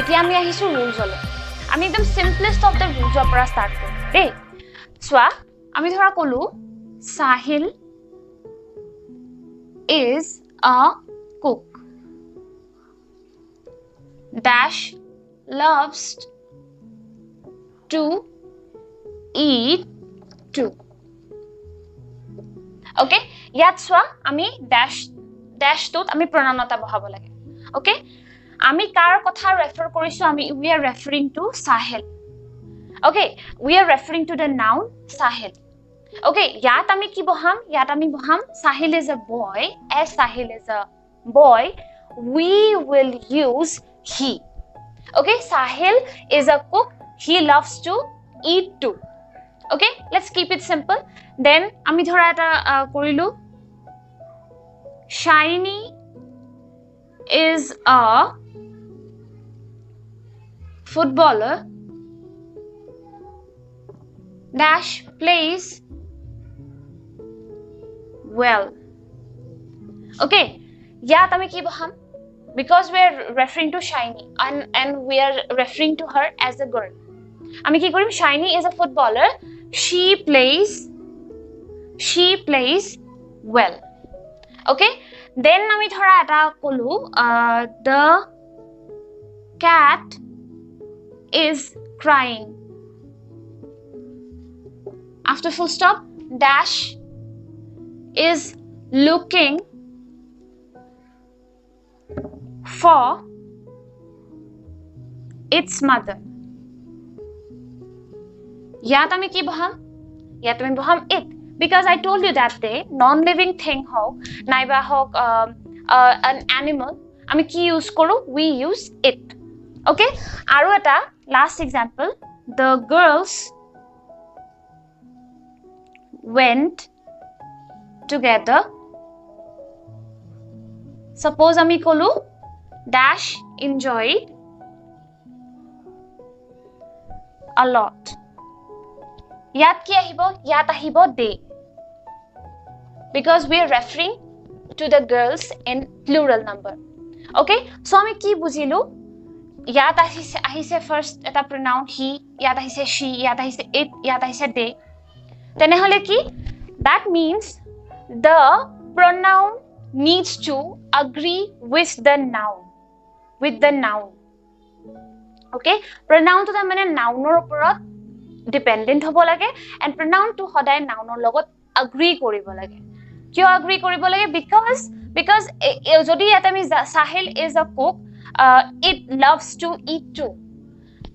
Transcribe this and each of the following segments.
এতিয়া আমি আহিছো ৰুলছলৈ আমি একদম সিম্পলেস্ট অফ দ্য ৰুলছৰ পৰা ষ্টাৰ্ট কৰিম দেই সোৱা আমি ধৰা কলো Sahil is a cook dash loves to eat too okay yat swa ami dash tot ami pronoun eta bahabo lage okay ami kar kotha refer korisu ami we are referring to Sahil okay we are referring to the noun Sahil okay yat ami ki boham Sahil is a boy as Sahil is a boy we will use he okay Sahil is a cook he loves to eat too okay let's keep it simple then ami dhora eta korilu Shiny is a footballer dash plays well okay yat ami ki baham because we are referring to Shiny and we are referring to her as a girl ami ki korim Shiny is a footballer she plays well okay then ami dhora eta kolu the cat is crying after full stop dash is looking for its mother yat ami ki baham it because I told you that day non-living thing hok naiba hok an animal ami ki use koru we use it okay aru eta last example the girls went together suppose ami kolu dash enjoyed a lot yat ki ahibo they because we are referring to the girls in plural number okay so ami ki bujilu yat ahise first eta pronoun he yat ahise she yat ahise it yat ahise they tene hole ki that means the pronoun needs to agree with the noun okay pronoun to the mane nounor oporot dependent hobo lage and pronoun to hoday nounor logot agree koribo lage kyo agree koribo lage because jodi eta mi Sahil is a cook it loves to eat too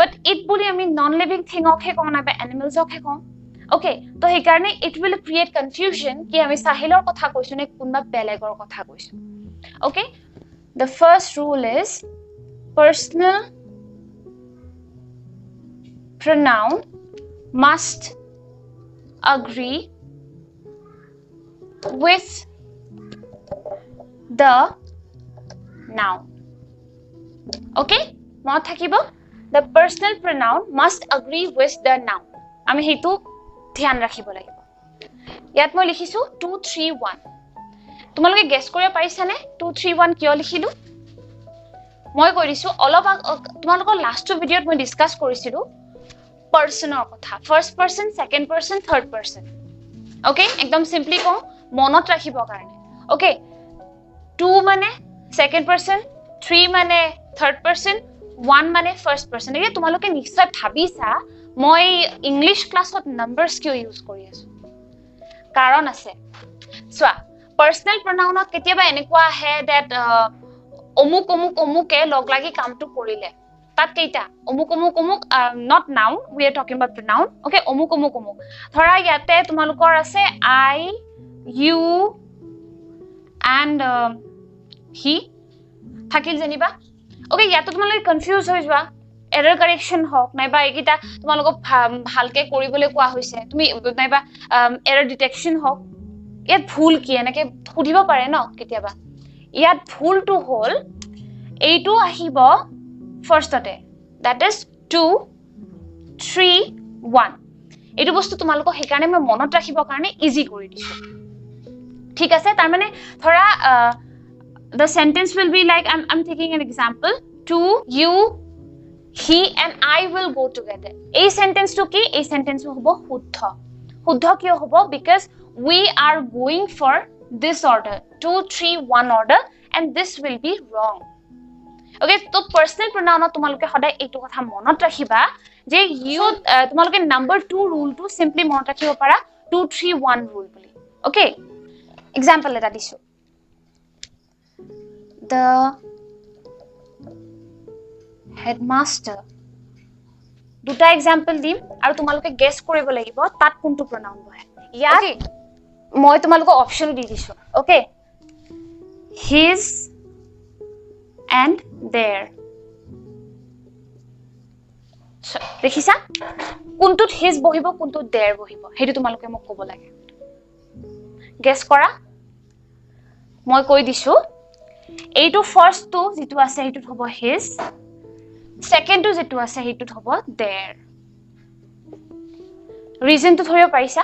but it boli ami non living thing okhe kom na ba animals okhe kom okay to he karone it will create confusion ki ami Sahilor kotha koisu ne kunba belegor kotha koisu okay the first rule is personal pronoun must agree with the noun okay mo thakibo the personal pronoun must agree with the noun ami hetu dhyan rakhibo lagibo yat moi likhisu 2 3 1 তোমালোকে guess কৰিব পাৰিছা নে 2 3 1 কিয় লিখিলো মই কৰিছো অলপ তোমালোকৰ লাষ্ট ভিডিওত মই ডিসকাস কৰিছিলো পাৰ্সনৰ কথা first person second person third person okay একদম সিম্পলি কও মনত ৰাখিব কাৰণে ওকে 2 মানে সেকেন্ড পাৰ্সন 3 মানে থাৰ্ড পাৰ্সন 1 মানে ফাৰ্স্ট পাৰ্সন এই তোমালোকে নিশ্চয় ভাবিছা মই ইংলিশ ক্লাছত নাম্বাৰস কিয় ইউজ কৰি আছো কাৰণ আছে সোৱা personal pronoun ketiaba enekwa he that omuke log lagi kam to korile tat keita omuk not noun we are talking about pronoun okay omuk thora yate tumalukor ase I you and he thakil janiba okay yato tumalok confuse hoi jwa error correction hok naiba ekita tumalok bhalke koribole kwa hoise tumi naiba error detection hok ইয়াত ভুল কি এনেকে খুদিব পাৰে ন কেতিয়াবা ইয়াত ভুলটো হল এইটো আহিব ফাৰ্ষ্টতে দ্যাট ইজ 2 3 1 এইটো বস্তু তোমালোকক হেকাৰণে মই মনত ৰাখিব কাৰণে ইজি কৰি দিছো ঠিক আছে তাৰ মানে ধৰা the sentence will be like I'm taking an example 2 you he and I will go together. এই sentence to কি? এই sentence হব শুদ্ধ। শুদ্ধ কিয় হব? Because we are going for this order, 2, 3, 1 order, and this will be wrong. Okay, so personal pronoun তোমালোকে সদায় এইটো কথা মনত ৰাখিবা যে you তোমালোকে number 2 rule to simply মনত ৰাখিব পাৰা 2, 3, 1 rule বুলি। Okay, example এটা দিছো। The headmaster, দুটা example দিম আৰু তোমালোকে guess কৰিব লাগিব তাত কোনটো pronoun বহে। ইয়াত মই তোমালোকক option দি দিছো। Okay, his and their। দেখিছা কোনটোত his বহিব কোনটোত their বহিব হেতু তোমালোকে মোক ক'ব লাগে। guess কৰা। মই কৈ দিছো এইটো first to যেটো আছে হেতুত হ'ব his, second to যেটো আছে হেতুত হ'ব their। reason to ধৰিব পাৰিছা?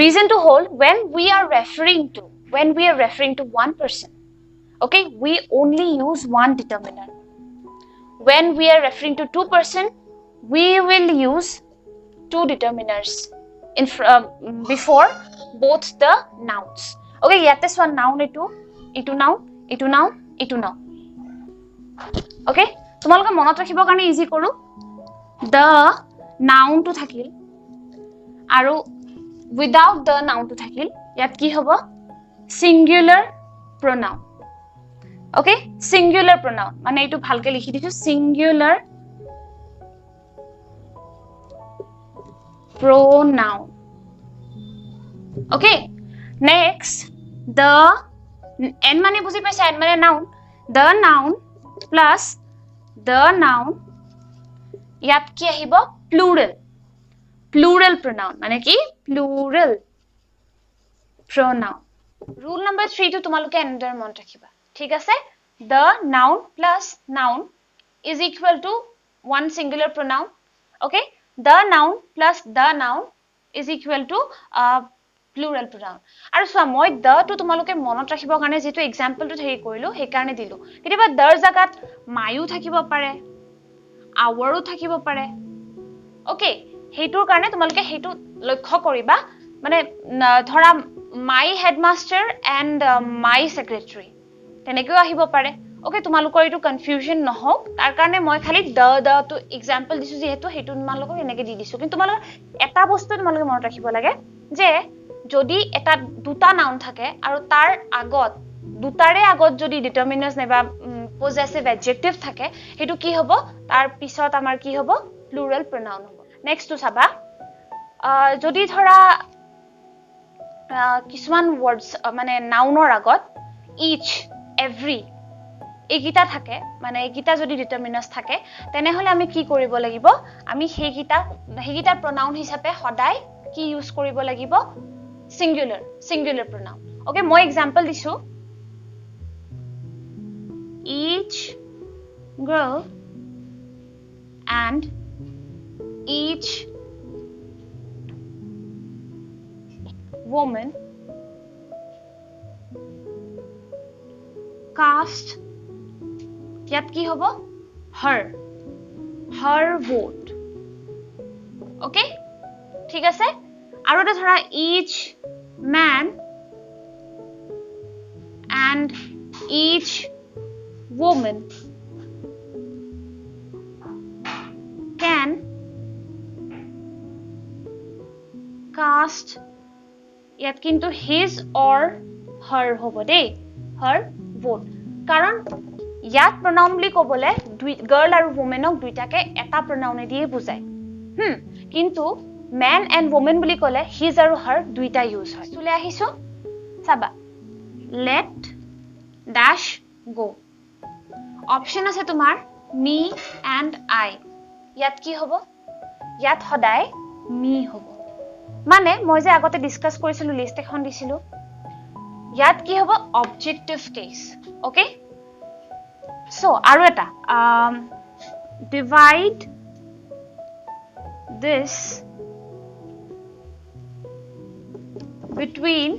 reason to hold when we are referring to one person, okay, we only use one determiner. When we are referring to two person, we will use two determiners in before both the nouns. Okay, yate one noun itu noun. Okay, তোমালোকে মনত ৰাখিব কাৰণে easy কৰো the noun to থাকিল আৰু without the noun to থাকিল ইয়াত কি হ'ব singular pronoun। Okay, singular pronoun মানে এইটো ভালকে লিখি দিছো singular pronoun। Okay, next the n মানে বুজি পাইছা n মানে noun, the noun plus the noun ইয়াত কি আহিব plural pronoun মানে কি plural pronoun। rule number 3 to তোমালোকে এনেদৰে মনত ৰাখিবা ঠিক আছে। the noun plus noun is equal to one singular pronoun। okay, the noun plus the noun is equal to plural pronoun। আৰু চোৱা মই the to তোমালোকে মনত ৰাখিবৰ কাৰণে যেটো example to হেৰি কৰিলো সেই কাৰণে দিলো কেতিয়াবা the জাগাত মায়ু থাকিব পাৰে আৱৰো থাকিব পাৰে। okay, হেতুৰ কাৰণে তোমালোকে হেতু লক্ষ্য কৰিবা মানে ধৰা my headmaster and my secretary তেনেকৈ আহিব পাৰে। okay, তোমালোকৰ এইটো কনফিউজন নহওক তাৰ কাৰণে মই খালি the to example দিছো যেহেতু হেতু তোমালোকক এনেকৈ দি দিছো। কিন্তু তোমালোক এটা বস্তু তোমালোকে মনত ৰাখিব লাগে যে যদি এটা দুটা নাউন থাকে আৰু তাৰ আগত দুটাৰে আগত যদি ডিটাৰমিনাৰ্স নাইবা পজেসিভ অ্যাডজেক্টিভ থাকে হেতু কি হ'ব তাৰ পিছত আমাৰ কি হ'ব প্লুৰাল pronoun হ'ব। নেক্সট টু চাবা যদি ধৰা কিছুমান ওয়াৰ্ডস মানে নাউনৰ আগত each, every এইগিটা থাকে মানে এইগিটা যদি ডিটাৰমিনাৰ্স থাকে তেনেহলে আমি কি কৰিব লাগিব আমি সেইগিটা pronoun হিচাপে সদায় কি ইউজ কৰিব লাগিব singular pronoun। okay, মই example দিছো each girl and each woman cast ইয়াত কি হ'ব her vote। okay, ঠিক আছে। আৰু এটা ধৰা each man and each woman can cast ইয়াত কিন্তু his or her হ'ব দেই her vote কাৰণ ইয়াত pronoun বুলি ক'বলে girl আৰু womanক দুইটাকে এটা pronoun দিয়ে বুজায়। কিন্তু man and woman বুলি ক'লে his আৰু her দুইটা ইউজ হয়। চলে আহিছো চাবা let dash go অপশন আছে তোমাৰ me and I ইয়াত কি হ'ব ইয়াত সদায় me হ'ব মানে মই যে আগতে ডিসকাস কৰিছিলো লিস্ট এখন দিছিলো ইয়াত কি হ'ব অবজেক্টিভ কেস। okay, so আৰু এটা divide this between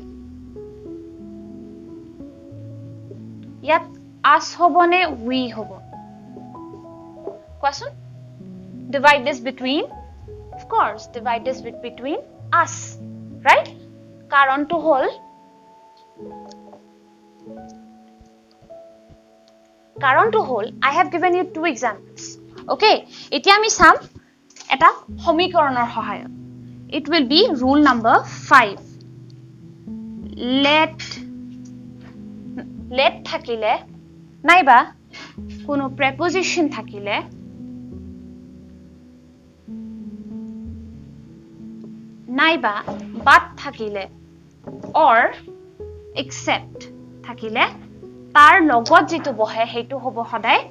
ইয়াত us হ'ব নে we হ'ব কোৱাচোন divide this between of course divide this between us right কাৰণটো হল I have given you two examples okay এতিয়া আমি চাম এটা সমীকৰণৰ সহায়ত it will be rule number 5 let থাকিলে নাইবা কোনো preposition থাকিলে নাইবা but থাকিলে or except থাকিলে তাৰ লগত যেটো বহে হেতু হ'ব সদায়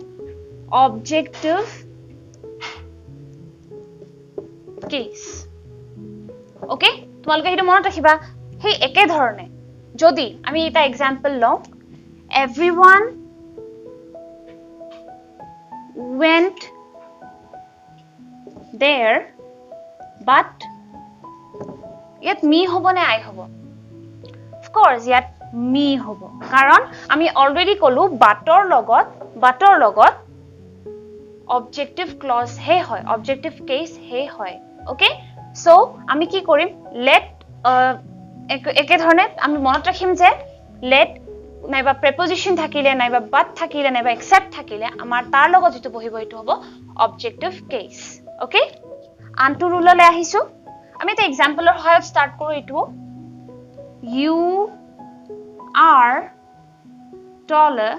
objective case okay তোমালোকে হেতু মনত ৰাখিবা হে একে ধৰণে যদি আমি এটা एग्जांपल লওঁ everyone went there but yet me hobo ne I hobo of course yet me hobo karon ami already kolu bator logot objective clause he hoy objective case he hoy okay so ami ki korim let eke dhorone ami monot rakhim je let naiba preposition thakile naiba but thakile naiba except thakile amar tar logot jitu bohibo etu hobo objective case okay antu rule le ahisu আমি এটা example এর সহায়ত start কৰো এটো you are taller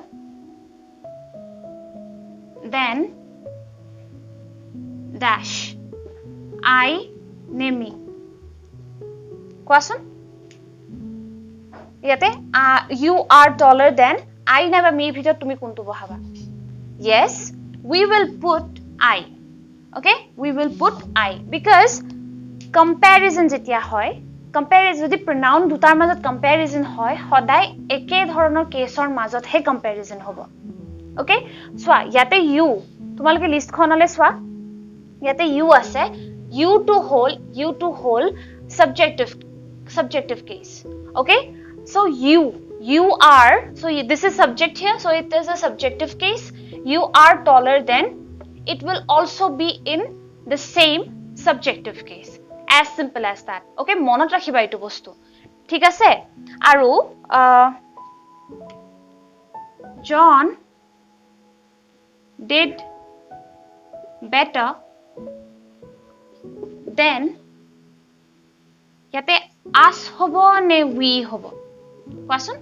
than dash I name কোৱাচোন ইয়াতে you are taller than I নাইবা me ভিতৰত তুমি কোনটো বহাবা yes we will put I okay we will put I because comparison যেতিয়া হয় comparison যদি pronoun দুটাৰ মাজত comparison হয় সদায় একে ধৰণৰ কেছৰ মাজত হে comparison হ'ব okay সোয়া ইয়াতে you তোমালোকে লিষ্ট খনলে সোয়া ইয়াতে you আছে you to whole subjective case okay so you are so this is subject here so it is a subjective case you are taller than it will also be in the same subjective case as simple as that okay monot rakhiba etu bostu thik ase aru John did better than yate us hobo ne we hobo question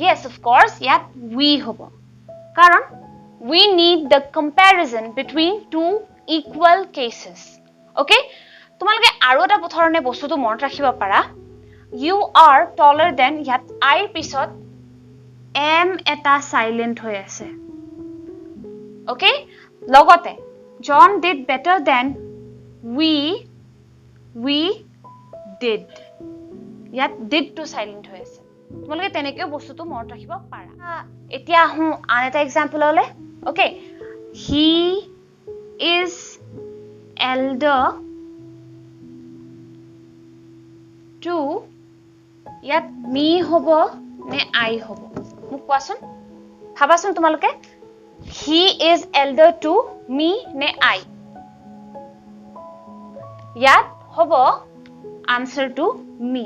yes of course yet we hobo karon we need the comparison between two equal cases okay তোমালোকে আৰু এটা পথৰণে বস্তুটো মনত ৰাখিব পাৰা you are taller than ইয়াত I পিছত am এটা সাইলেন্ট হৈ আছে okay লগতে John did better than we did ইয়াত did to সাইলেন্ট হৈ আছে তোমালোকে তেনেকৈ বস্তুটো মনত ৰাখিব পাৰা এতিয়া হু আন এটা एग्जांपल হলে okay he is elder to yet me hobo ne I hobo muk kwasun bhabasun tomaloke he is elder to me ne I yet hobo answer to me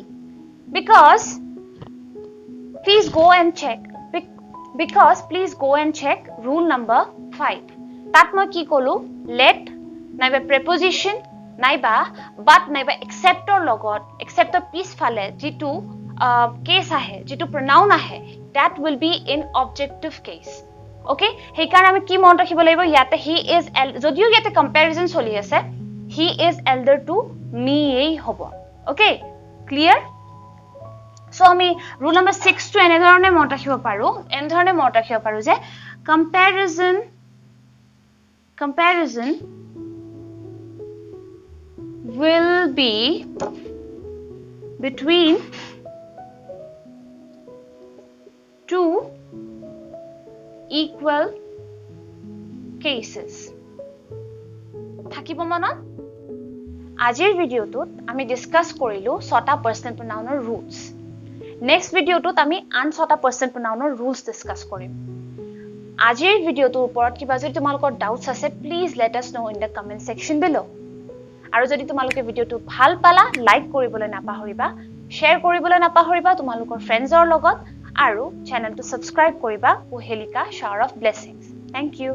because please go and check rule number 5 tat moi ki kolu let naiba preposition নাইবা but নাইবা exceptor লগত exceptor piece ফালে যেটো case আহে যেটো pronoun আহে that will be in objective case okay হেই কাৰণ আমি কি মন ৰাখিব লাগিব ইয়াতে he is যদিও ইয়াতে comparison চলি আছে he is elder to me এই হ'ব okay clear so আমি rule number 6 to এনে ধৰণে মন ৰাখিব পাৰো যে comparison will be between two equal cases থাকিব মনত আজিৰ ভিডিওটোত আমি ডিসকাস কৰিলো ছটা পাৰ্সনাল প্ৰনাউনৰ ৰুলস নেক্সট ভিডিওটোত আমি আন ছটা পাৰ্সনাল প্ৰনাউনৰ ৰুলস ডিসকাস কৰিম আজিৰ ভিডিওটোৰ ওপৰত কিবা যদি তোমালোকৰ ডাউটছ আছে please let us know in the comment section below আৰু যদি তোমালোকে ভিডিওটো ভাল পালা লাইক কৰিবলৈ নাপাহৰিবা শ্বেয়াৰ কৰিবলৈ নাপাহৰিবা তোমালোকৰ ফ্ৰেণ্ডছৰ লগত আৰু চেনেলটো সাবস্ক্ৰাইব কৰিবা কুহেলিকা শাৱাৰ অফ ব্লেছিংছ থ্যাংক ইউ